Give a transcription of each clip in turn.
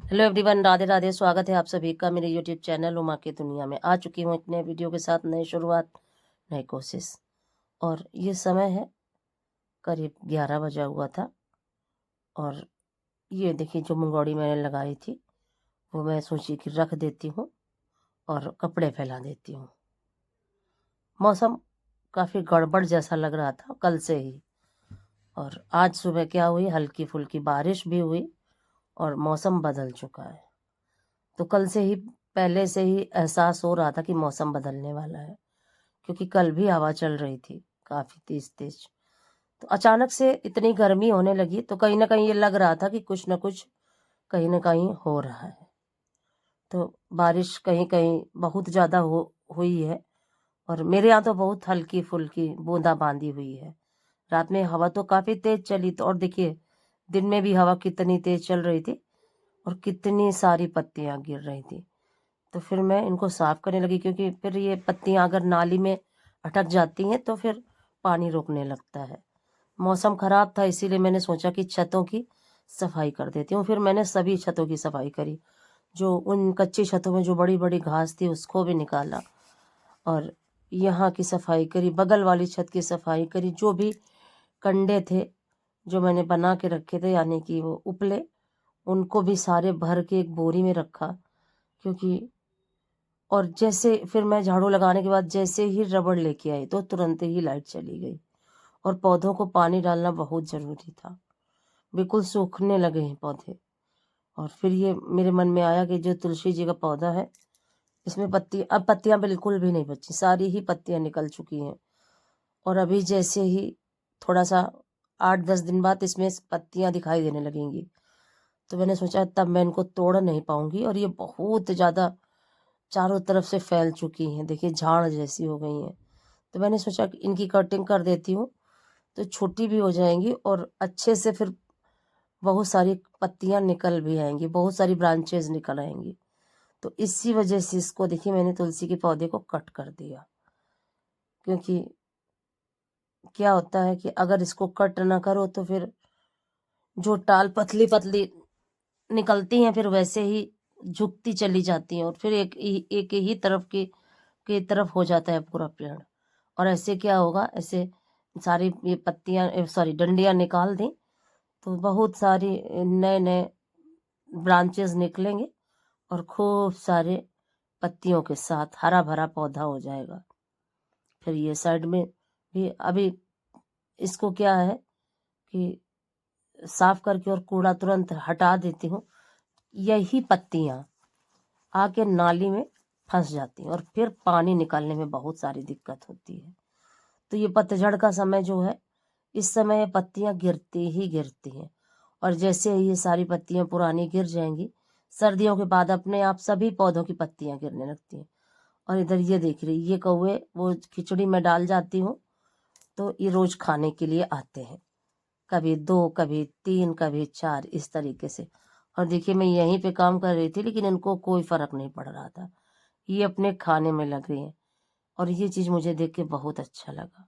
Hello everyone, Radhe Radhe. स्वागत है आप सभी का मेरे यूट्यूब चैनल उमा की दुनिया में। आ चुकी हूँ एक नए वीडियो के साथ, नई शुरुआत, नई कोशिश। और ये समय है करीब 11 बजा हुआ था। और ये देखिए जो मुंगौड़ी मैंने लगाई थी वो मैं सोची कि रख देती हूँ और कपड़े फैला देती हूँ। मौसम काफ़ी गड़बड़ जैसा लग रहा था कल से ही, और आज सुबह क्या हुई, हल्की फुल्की बारिश भी हुई और मौसम बदल चुका है। तो कल से ही, पहले से ही एहसास हो रहा था कि मौसम बदलने वाला है, क्योंकि कल भी हवा चल रही थी काफ़ी तेज तेज। तो अचानक से इतनी गर्मी होने लगी, तो कहीं ना कहीं ये लग रहा था कि कुछ ना कुछ कहीं ना कहीं हो रहा है। तो बारिश कहीं कहीं बहुत ज़्यादा हुई है, और मेरे यहाँ तो बहुत हल्की फुल्की बूंदाबांदी हुई है। रात में हवा तो काफ़ी तेज चली, तो और देखिए दिन में भी हवा कितनी तेज चल रही थी और कितनी सारी पत्तियां गिर रही थी। तो फिर मैं इनको साफ करने लगी, क्योंकि फिर ये पत्तियां अगर नाली में अटक जाती हैं तो फिर पानी रोकने लगता है। मौसम खराब था, इसीलिए मैंने सोचा कि छतों की सफाई कर देती हूँ। फिर मैंने सभी छतों की सफाई करी। जो उन कच्ची छतों में जो बड़ी बड़ी घास थी उसको भी निकाला, और यहाँ की सफाई करी, बगल वाली छत की सफाई करी। जो भी कंडे थे जो मैंने बना के रखे थे, यानी कि वो उपले, उनको भी सारे भर के एक बोरी में रखा। क्योंकि और जैसे फिर मैं झाड़ू लगाने के बाद जैसे ही रबड़ लेके आई तो तुरंत ही लाइट चली गई। और पौधों को पानी डालना बहुत ज़रूरी था, बिल्कुल सूखने लगे हैं पौधे। और फिर ये मेरे मन में आया कि जो तुलसी जी का पौधा है, इसमें अब पत्तियां बिल्कुल भी नहीं बची, सारी ही पत्तियां निकल चुकी हैं। और अभी जैसे ही थोड़ा सा 8-10 दिन बाद इसमें पत्तियां दिखाई देने लगेंगी, तो मैंने सोचा तब मैं इनको तोड़ नहीं पाऊंगी। और ये बहुत ज़्यादा चारों तरफ से फैल चुकी हैं, देखिए झाड़ जैसी हो गई हैं। तो मैंने सोचा कि इनकी कटिंग कर देती हूँ, तो छोटी भी हो जाएंगी और अच्छे से फिर बहुत सारी पत्तियां निकल भी आएंगी, बहुत सारी ब्रांचेज निकल आएंगी। तो इसी वजह से इसको देखिए मैंने तुलसी के पौधे को कट कर दिया। क्योंकि क्या होता है कि अगर इसको कट ना करो तो फिर जो टाल पतली पतली निकलती हैं फिर वैसे ही झुकती चली जाती हैं, और फिर एक ही तरफ की तरफ हो जाता है पूरा पेड़। और ऐसे क्या होगा, ऐसे सारी ये पत्तियां, सॉरी डंडियां निकाल दी तो बहुत सारी नए नए ब्रांचेस निकलेंगे और खूब सारे पत्तियों के साथ हरा भरा पौधा हो जाएगा। फिर ये साइड में भी अभी इसको क्या है कि साफ करके और कूड़ा तुरंत हटा देती हूँ। यही पत्तियां आके नाली में फंस जाती हैं और फिर पानी निकालने में बहुत सारी दिक्कत होती है। तो ये पतझड़ का समय जो है, इस समय ये पत्तियां गिरती ही गिरती हैं। और जैसे ही ये सारी पत्तियां पुरानी गिर जाएंगी, सर्दियों के बाद अपने आप सभी पौधों की पत्तियां गिरने लगती हैं। और इधर ये देख रही, ये कौवे वो खिचड़ी में डाल जाती हूँ तो ये रोज खाने के लिए आते हैं, कभी 2 कभी 3 कभी 4 इस तरीके से। और देखिए मैं यहीं पे काम कर रही थी लेकिन इनको कोई फर्क नहीं पड़ रहा था, ये अपने खाने में लग रही हैं। और ये चीज मुझे देख के बहुत अच्छा लगा।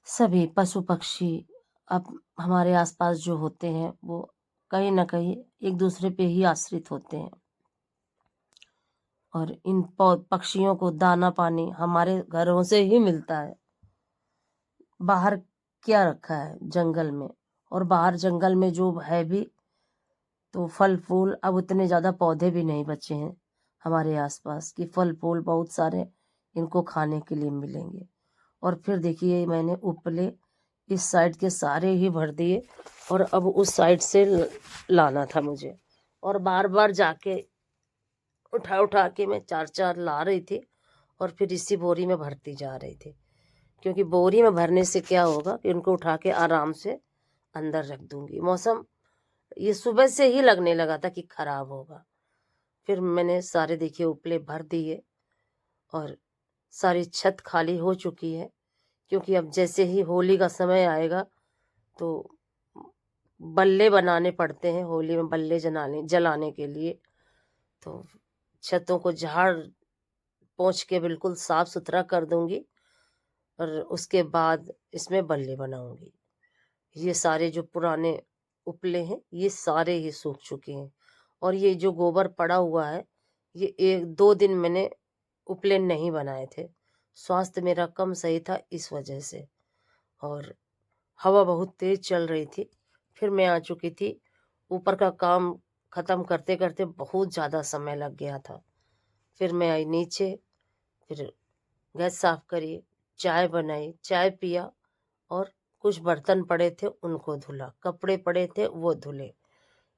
सभी पशु पक्षी अब हमारे आसपास जो होते हैं वो कहीं ना कहीं एक दूसरे पे ही आश्रित होते हैं। और इन पक्षियों को दाना पानी हमारे घरों से ही मिलता है। बाहर क्या रखा है जंगल में, और बाहर जंगल में जो है भी, तो फल फूल अब उतने ज़्यादा पौधे भी नहीं बचे हैं हमारे आसपास कि फल फूल बहुत सारे इनको खाने के लिए मिलेंगे। और फिर देखिए मैंने उपले इस साइड के सारे ही भर दिए, और अब उस साइड से लाना था मुझे, और बार बार जाके उठा उठा के मैं 4-4 ला रही थी और फिर इसी बोरी में भरती जा रही थी। क्योंकि बोरी में भरने से क्या होगा कि उनको उठा के आराम से अंदर रख दूंगी। मौसम ये सुबह से ही लगने लगा था कि खराब होगा। फिर मैंने सारे देखिए उपले भर दिए और सारी छत खाली हो चुकी है। क्योंकि अब जैसे ही होली का समय आएगा तो बल्ले बनाने पड़ते हैं होली में, बल्ले जलाने के लिए। तो छतों को झाड़ पोंछ के बिल्कुल साफ सुथरा कर दूंगी और उसके बाद इसमें बल्ले बनाऊंगी। ये सारे जो पुराने उपले हैं ये सारे ही सूख चुके हैं, और ये जो गोबर पड़ा हुआ है, ये 1-2 दिन मैंने उपलेन नहीं बनाए थे। स्वास्थ्य मेरा कम सही था इस वजह से, और हवा बहुत तेज चल रही थी। फिर मैं आ चुकी थी। ऊपर का काम ख़त्म करते-करते बहुत ज़्यादा समय लग गया था। फिर मैं आई नीचे, फिर गैस साफ़ करी, चाय बनाई, चाय पिया, और कुछ बर्तन पड़े थे उनको धुला, कपड़े पड़े थे वो धुले।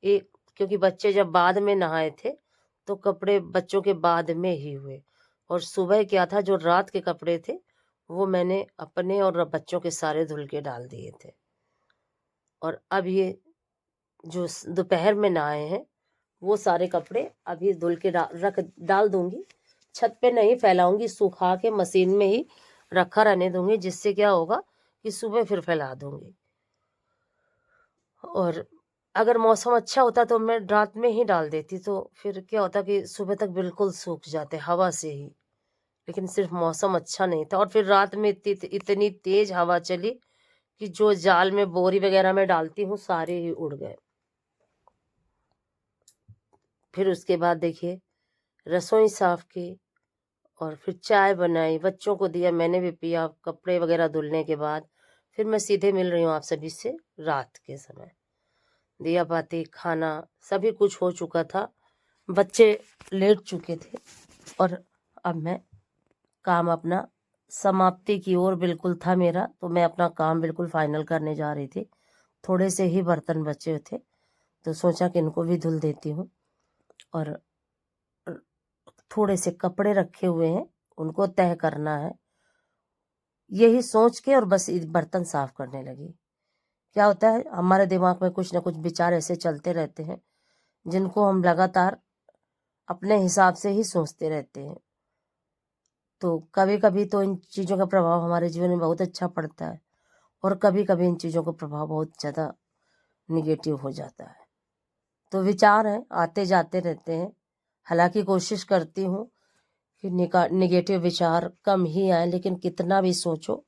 एक क्योंकि बच्चे जब बाद में नहाए थे, तो कपड़े बच्चों के बाद में ही हुए, और सुबह क्या था, जो रात के कपड़े थे वो मैंने अपने और बच्चों के सारे धुल के डाल दिए थे। और अब ये जो दोपहर में नहाए हैं, वो सारे कपड़े अभी धुल के डाल दूंगी। छत पे नहीं फैलाऊंगी, सुखा के मशीन में ही रखा रहने दूंगी, जिससे क्या होगा कि सुबह फिर फैला दूंगी। और अगर मौसम अच्छा होता तो मैं रात में ही डाल देती, तो फिर क्या होता कि सुबह तक बिल्कुल सूख जाते हवा से ही। लेकिन सिर्फ मौसम अच्छा नहीं था, और फिर रात में इतनी तेज हवा चली कि जो जाल में बोरी वगैरह में डालती हूँ सारे ही उड़ गए। फिर उसके बाद देखिए रसोई साफ की, और फिर चाय बनाई, बच्चों को दिया, मैंने भी पिया। कपड़े वगैरह धुलने के बाद फिर मैं सीधे मिल रही हूँ आप सभी से रात के समय। दिया बाती, खाना, सभी कुछ हो चुका था, बच्चे लेट चुके थे, और अब मैं काम अपना समाप्ति की ओर बिल्कुल था मेरा, तो मैं अपना काम बिल्कुल फाइनल करने जा रही थी। थोड़े से ही बर्तन बचे थे, तो सोचा कि इनको भी धुल देती हूँ, और थोड़े से कपड़े रखे हुए हैं उनको तह करना है, यही सोच के और बस बर्तन साफ करने लगी। क्या होता है, हमारे दिमाग में कुछ ना कुछ विचार ऐसे चलते रहते हैं जिनको हम लगातार अपने हिसाब से ही सोचते रहते हैं। तो कभी कभी तो इन चीज़ों का प्रभाव हमारे जीवन में बहुत अच्छा पड़ता है, और कभी कभी इन चीज़ों का प्रभाव बहुत ज़्यादा निगेटिव हो जाता है। तो विचार हैं, आते जाते रहते हैं। हालांकि कोशिश करती हूँ कि निगेटिव विचार कम ही आए, लेकिन कितना भी सोचो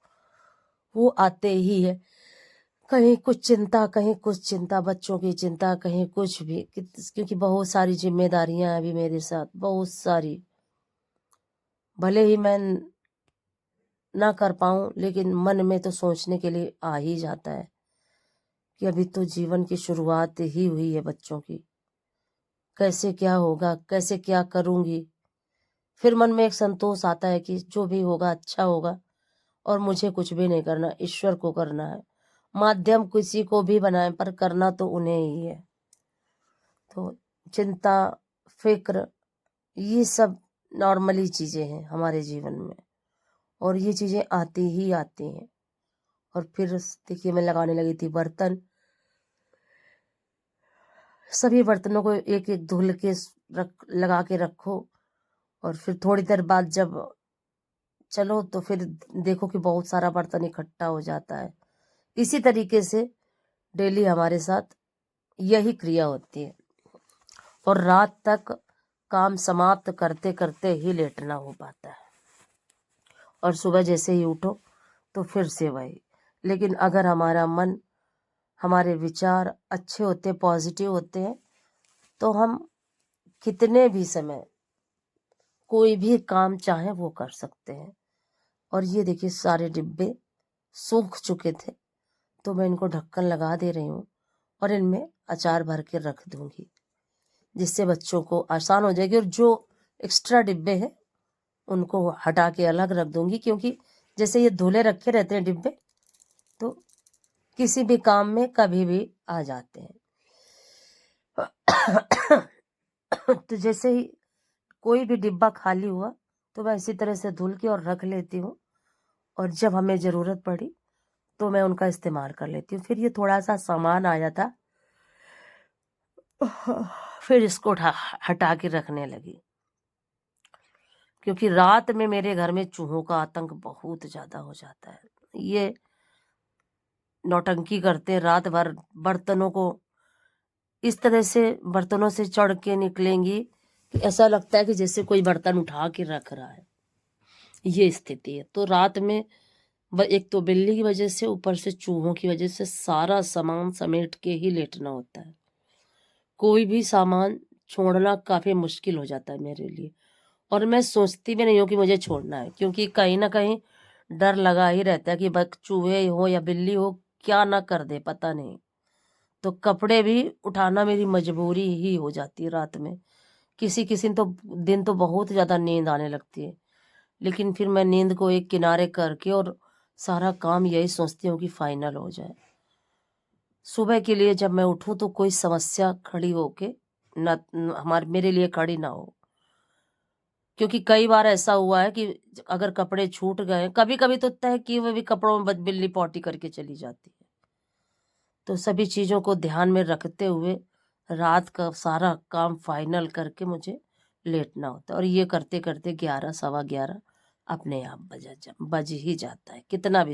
वो आते ही है। कहीं कुछ चिंता, कहीं कुछ चिंता, बच्चों की चिंता, कहीं कुछ भी, क्योंकि बहुत सारी जिम्मेदारियां हैं अभी मेरे साथ, बहुत सारी। भले ही मैं ना कर पाऊं, लेकिन मन में तो सोचने के लिए आ ही जाता है कि अभी तो जीवन की शुरुआत ही हुई है बच्चों की, कैसे क्या होगा, कैसे क्या करूंगी। फिर मन में एक संतोष आता है कि जो भी होगा अच्छा होगा, और मुझे कुछ भी नहीं करना, ईश्वर को करना है। माध्यम किसी को भी बनाए, पर करना तो उन्हें ही है। तो चिंता, फिक्र, ये सब नॉर्मली चीज़ें हैं हमारे जीवन में, और ये चीज़ें आती ही आती हैं। और फिर देखिए मैं लगाने लगी थी बर्तन। सभी बर्तनों को एक एक धुल के लगा के रखो, और फिर थोड़ी देर बाद जब चलो तो फिर देखो कि बहुत सारा बर्तन इकट्ठा हो जाता है। इसी तरीके से डेली हमारे साथ यही क्रिया होती है, और रात तक काम समाप्त करते करते ही लेटना हो पाता है, और सुबह जैसे ही उठो तो फिर से वही। लेकिन अगर हमारा मन, हमारे विचार अच्छे होते, पॉजिटिव होते हैं, तो हम कितने भी समय कोई भी काम चाहे वो कर सकते हैं। और ये देखिए सारे डिब्बे सूख चुके थे, तो मैं इनको ढक्कन लगा दे रही हूँ, और इनमें अचार भर के रख दूंगी, जिससे बच्चों को आसान हो जाएगी। और जो एक्स्ट्रा डिब्बे हैं उनको हटा के अलग रख दूंगी, क्योंकि जैसे ये धुले रखे रहते हैं डिब्बे, तो किसी भी काम में कभी भी आ जाते हैं। तो जैसे ही कोई भी डिब्बा खाली हुआ तो मैं इसी तरह से धुल के और रख लेती हूँ, और जब हमें ज़रूरत पड़ी तो मैं उनका इस्तेमाल कर लेती हूँ। फिर ये थोड़ा सा सामान आया था, फिर इसको हटा के रखने लगी, क्योंकि रात में मेरे घर में चूहों का आतंक बहुत ज़्यादा हो जाता है। ये नौटंकी करते रात भर, बर्तनों को इस तरह से बर्तनों से चढ़ के निकलेंगी कि ऐसा लगता है कि जैसे कोई बर्तन उठा के रख रहा है। ये स्थिति है। तो रात में एक तो बिल्ली की वजह से, ऊपर से चूहों की वजह से सारा सामान समेट के ही लेटना होता है। कोई भी सामान छोड़ना काफ़ी मुश्किल हो जाता है मेरे लिए। और मैं सोचती भी नहीं हूँ कि मुझे छोड़ना है, क्योंकि कहीं न कहीं डर लगा ही रहता है कि चूहे हो या बिल्ली हो, क्या ना कर दे पता नहीं। तो कपड़े भी उठाना मेरी मजबूरी ही हो जाती है रात में। किसी-किसी तो दिन तो बहुत ज़्यादा नींद आने लगती है, लेकिन फिर मैं नींद को एक किनारे करके और सारा काम यही सोचती हूँ कि फाइनल हो जाए। सुबह के लिए जब मैं उठूँ तो कोई समस्या खड़ी होके ना हमारे मेरे लिए खड़ी ना हो। क्योंकि कई बार ऐसा हुआ है कि अगर कपड़े छूट गए, कभी-कभी तो तय किए हुए भी कपड़ों में बिल्ली पॉटी करके चली जाती है। तो सभी चीज़ों को ध्यान में रखते हुए रात का सारा काम फाइनल करके मुझे लेटना होता है, और ये करते-करते 11 सवा 11 अपने आप बज ही जाता है, कितना भी